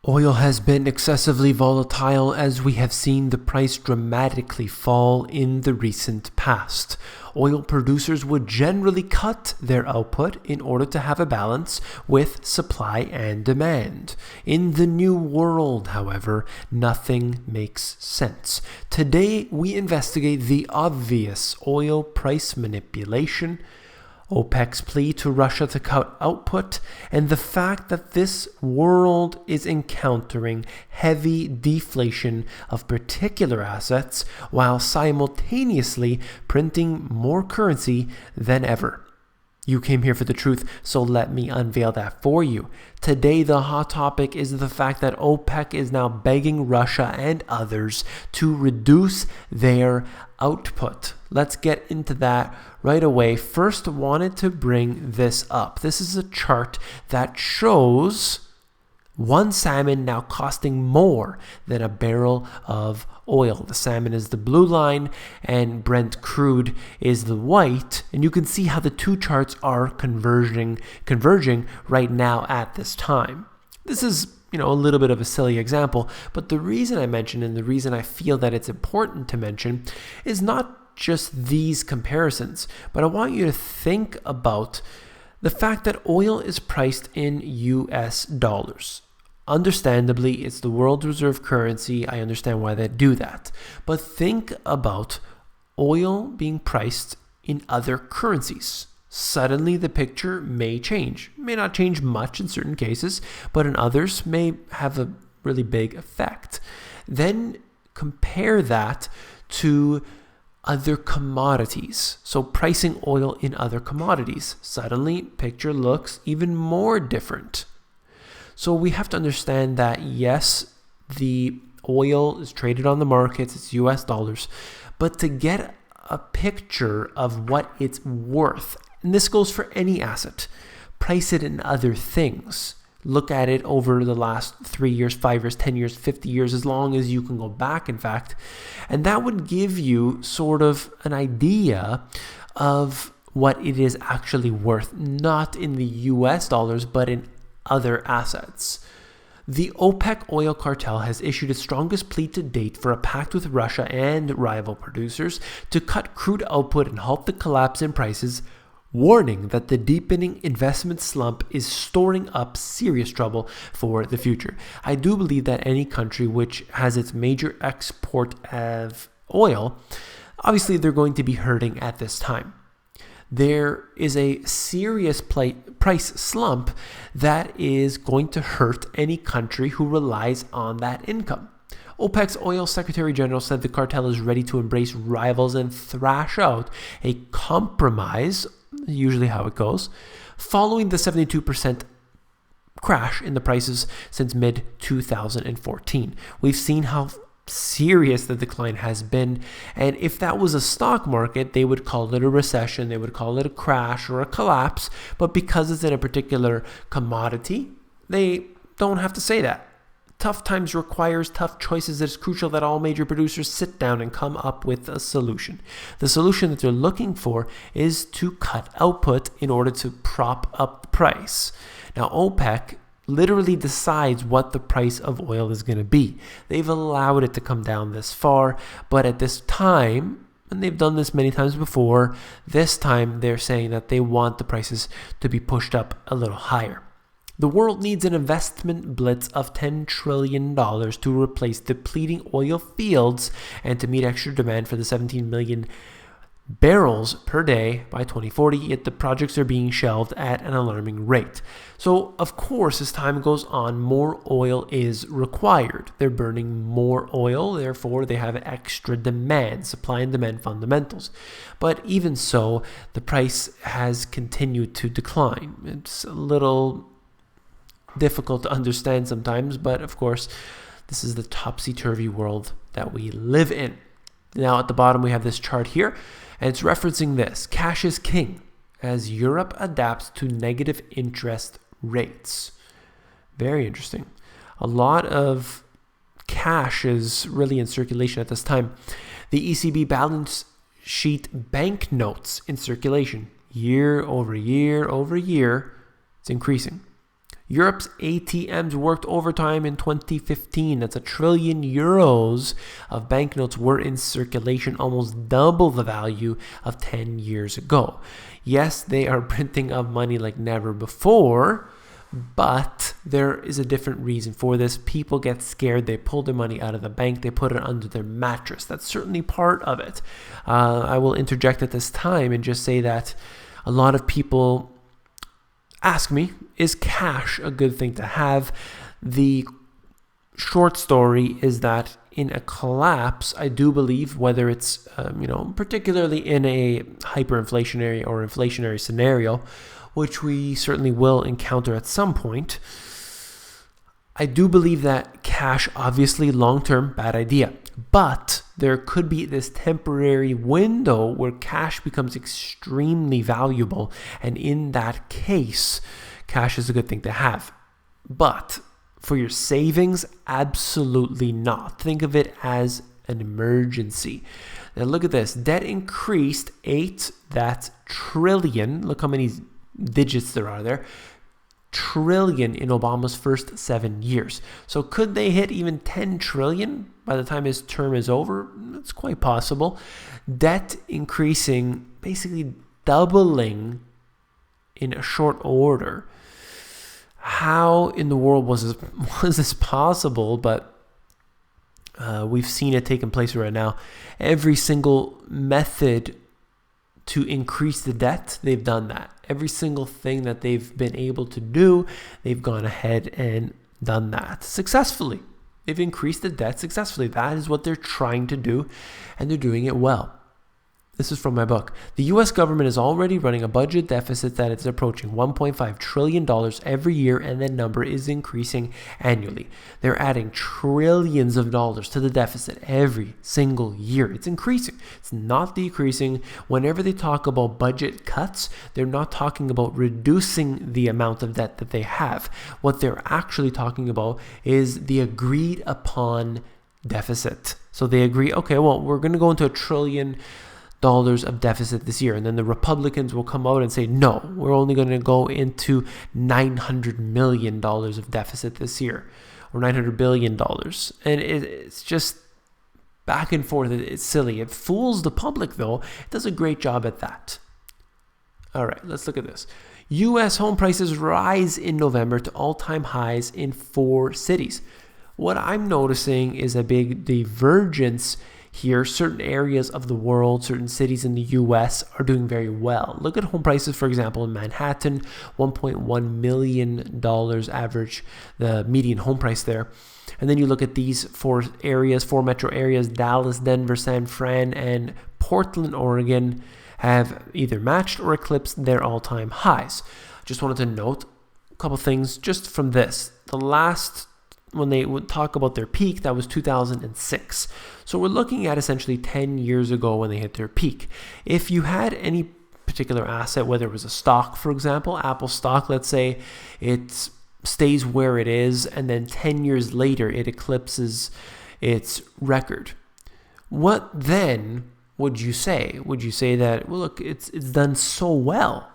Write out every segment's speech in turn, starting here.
Oil has been excessively volatile as we have seen the price dramatically fall in the recent past. Oil producers would generally cut their output in order to have a balance with supply and demand. In the new world, however, nothing makes sense. Today, we investigate the obvious oil price manipulation, OPEC's plea to Russia to cut output, and the fact that this world is encountering heavy deflation of particular assets while simultaneously printing more currency than ever. You came here for the truth, so let me unveil that for you. Today, the hot topic is the fact that OPEC is now begging Russia and others to reduce their output. Let's get into that right away. First, wanted to bring this up. This is a chart that shows one salmon now costing more than a barrel of oil. The salmon is the blue line and Brent crude is the white. And you can see how the two charts are converging right now at this time. This is, a little bit of a silly example, but the reason I mention and the reason I feel that it's important to mention is not just these comparisons, but I want you to think about the fact that oil is priced in US dollars. Understandably, it's the world reserve currency. I understand why they do that. But think about oil being priced in other currencies. Suddenly, the picture may change. May not change much in certain cases, but in others may have a really big effect. Then compare that to other commodities. So pricing oil in other commodities. Suddenly, picture looks even more different. So we have to understand that, yes, the oil is traded on the markets, it's US dollars, but to get a picture of what it's worth, and this goes for any asset, price it in other things. Look at it over the last 3 years, 5 years, 10 years, 50 years, as long as you can go back, in fact. And that would give you sort of an idea of what it is actually worth, not in the US dollars, but in other assets. The OPEC oil cartel has issued its strongest plea to date for a pact with Russia and rival producers to cut crude output and halt the collapse in prices, warning that the deepening investment slump is storing up serious trouble for the future. I do believe that any country which has its major export of oil, obviously they're going to be hurting at this time. There is a serious price slump that is going to hurt any country who relies on that income. OPEC's oil secretary general said the cartel is ready to embrace rivals and thrash out a compromise, usually how it goes, following the 72% crash in the prices since mid-2014. We've seen how serious the decline has been, and if that was a stock market, they would call it a recession, they would call it a crash or a collapse, but because it's in a particular commodity, they don't have to say that. Tough times requires tough choices. It's crucial that all major producers sit down and come up with a solution. The solution that they're looking for is to cut output in order to prop up the price. Now, OPEC literally decides what the price of oil is going to be. They've allowed it to come down this far, but at this time, and they've done this many times before, this time they're saying that they want the prices to be pushed up a little higher. The world needs an investment blitz of $10 trillion to replace depleting oil fields and to meet extra demand for the 17 million barrels per day by 2040, yet the projects are being shelved at an alarming rate. So, of course, as time goes on, more oil is required. They're burning more oil, therefore they have extra demand, supply and demand fundamentals. But even so, the price has continued to decline. It's a little difficult to understand sometimes, but of course, this is the topsy-turvy world that we live in. Now, at the bottom, we have this chart here, and it's referencing this. Cash is king as Europe adapts to negative interest rates. Very interesting. A lot of cash is really in circulation at this time. The ECB balance sheet banknotes in circulation year over year over year. It's increasing. Europe's ATMs worked overtime in 2015. That's €1 trillion of banknotes were in circulation, almost double the value of 10 years ago. Yes, they are printing of money like never before, but there is a different reason for this. People get scared. They pull their money out of the bank. They put it under their mattress. That's certainly part of it. I will interject at this time and just say that a lot of people ask me, is cash a good thing to have? The short story is that in a collapse, I do believe, whether it's particularly in a hyperinflationary or inflationary scenario, which we certainly will encounter at some point, I do believe that cash, obviously long-term, bad idea. But there could be this temporary window where cash becomes extremely valuable. And in that case, cash is a good thing to have. But for your savings, absolutely not. Think of it as an emergency. Now look at this. Debt increased 8 trillion. Look how many digits there are there. Trillion in Obama's first 7 years. So could they hit even 10 trillion by the time his term is over? It's quite possible. Debt increasing, basically doubling in a short order. How in the world was this possible? But we've seen it taking place right now. Every single method to increase the debt, they've done that. Every single thing that they've been able to do, they've gone ahead and done that successfully. They've increased the debt successfully. That is what they're trying to do, and they're doing it well. This is from my book. The U.S. government is already running a budget deficit that is approaching $1.5 trillion every year, and that number is increasing annually. They're adding trillions of dollars to the deficit every single year. It's increasing. It's not decreasing. Whenever they talk about budget cuts, they're not talking about reducing the amount of debt that they have. What they're actually talking about is the agreed upon deficit. So they agree, okay, well, we're going to go into $1 trillion of deficit this year, and then the Republicans will come out and say, no, we're only going to go into $900 million of deficit this year, or $900 billion. And it's just back and forth. It's silly. It fools the public, though. It does a great job at that. All right, let's look at this. U.S. home prices rise in November to all-time highs in 4 cities. What I'm noticing is a big divergence here. Certain areas of the world, certain cities in the U.S. are doing very well. Look at home prices, for example, in Manhattan, $1.1 million average, the median home price there. And then you look at these 4 metro areas, Dallas, Denver, San Fran, and Portland, Oregon, have either matched or eclipsed their all-time highs. Just wanted to note a couple things just from this. The last, when they would talk about their peak, that was 2006. So we're looking at essentially 10 years ago when they hit their peak. If you had any particular asset, whether it was a stock, for example, Apple stock, let's say it stays where it is, and then 10 years later it eclipses its record. What then would you say? Would you say that, well, look, it's done so well?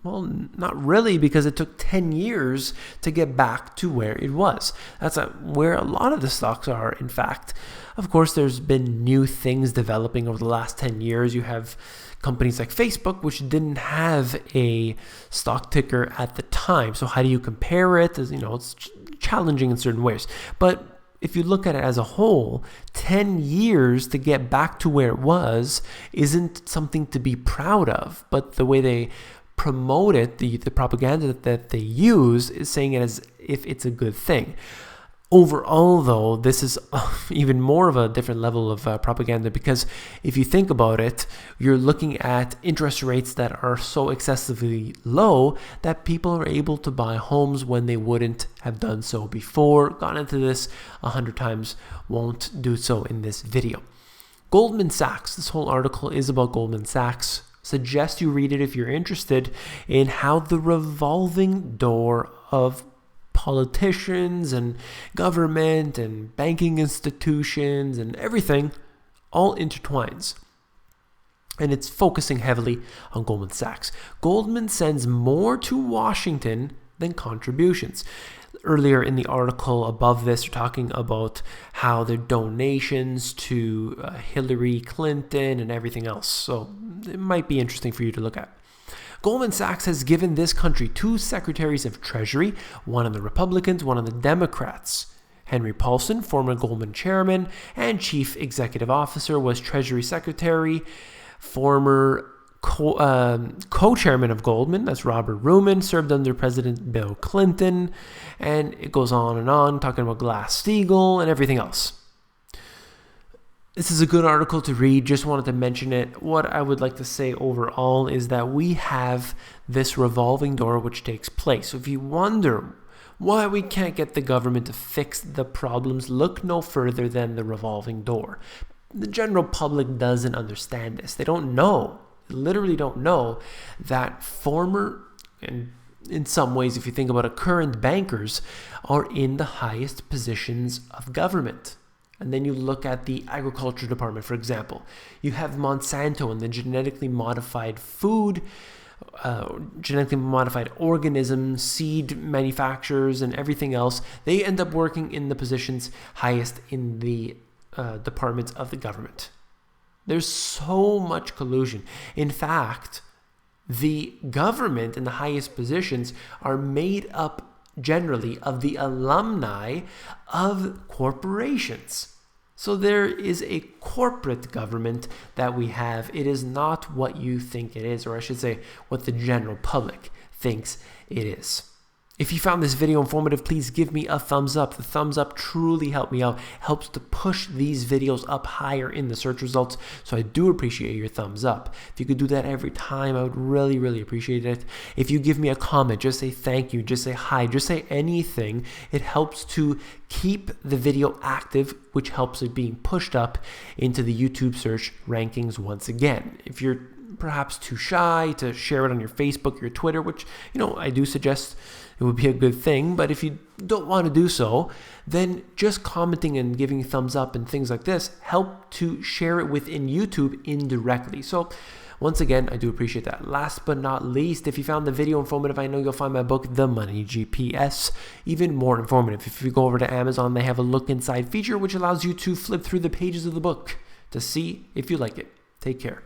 Well, not really, because it took 10 years to get back to where it was. That's where a lot of the stocks are, in fact. Of course, there's been new things developing over the last 10 years. You have companies like Facebook, which didn't have a stock ticker at the time. So how do you compare it? It's challenging in certain ways. But if you look at it as a whole, 10 years to get back to where it was isn't something to be proud of. But the way they promote it, the propaganda that they use, is saying it as if it's a good thing. Overall, though, this is even more of a different level of propaganda, because if you think about it, you're looking at interest rates that are so excessively low that people are able to buy homes when they wouldn't have done so before. Gone into this 100 times, won't do so in this video. Goldman Sachs, this whole article is about Goldman Sachs. Suggest you read it if you're interested in how the revolving door of politicians and government and banking institutions and everything all intertwines. And it's focusing heavily on Goldman Sachs. Goldman sends more to Washington than contributions. Earlier in the article above this, we're talking about how their donations to Hillary Clinton and everything else. So it might be interesting for you to look at. Goldman Sachs has given this country 2 secretaries of Treasury, one on the Republicans, one on the Democrats. Henry Paulson, former Goldman chairman and chief executive officer, was Treasury Secretary. Former co-chairman of Goldman, that's Robert Ruman, served under President Bill Clinton. And it goes on, talking about Glass-Steagall and everything else. This is a good article to read. Just wanted to mention it. What I would like to say overall is that we have this revolving door which takes place. So if you wonder why we can't get the government to fix the problems, look no further than the revolving door. The general public doesn't understand this. They don't know, literally don't know that former, and in some ways, if you think about it, current bankers are in the highest positions of government. And then you look at the agriculture department, for example. You have Monsanto and the genetically modified food, genetically modified organisms, seed manufacturers, and everything else. They end up working in the positions highest in the departments of the government. There's so much collusion. In fact, the government in the highest positions are made up generally of the alumni of corporations. So there is a corporate government that we have. It is not what you think it is, or I should say what the general public thinks it is. If you found this video informative, please give me a thumbs up. The thumbs up truly helps me out, helps to push these videos up higher in the search results. So I do appreciate your thumbs up. If you could do that every time, I would really, really appreciate it. If you give me a comment, just say thank you, just say hi, just say anything. It helps to keep the video active, which helps it being pushed up into the YouTube search rankings once again. If you're perhaps too shy to share it on your Facebook, your Twitter, which, I do suggest it would be a good thing. But if you don't want to do so, then just commenting and giving thumbs up and things like this help to share it within YouTube indirectly. So once again, I do appreciate that. Last but not least, if you found the video informative, I know you'll find my book, The Money GPS, even more informative. If you go over to Amazon, they have a look inside feature, which allows you to flip through the pages of the book to see if you like it. Take care.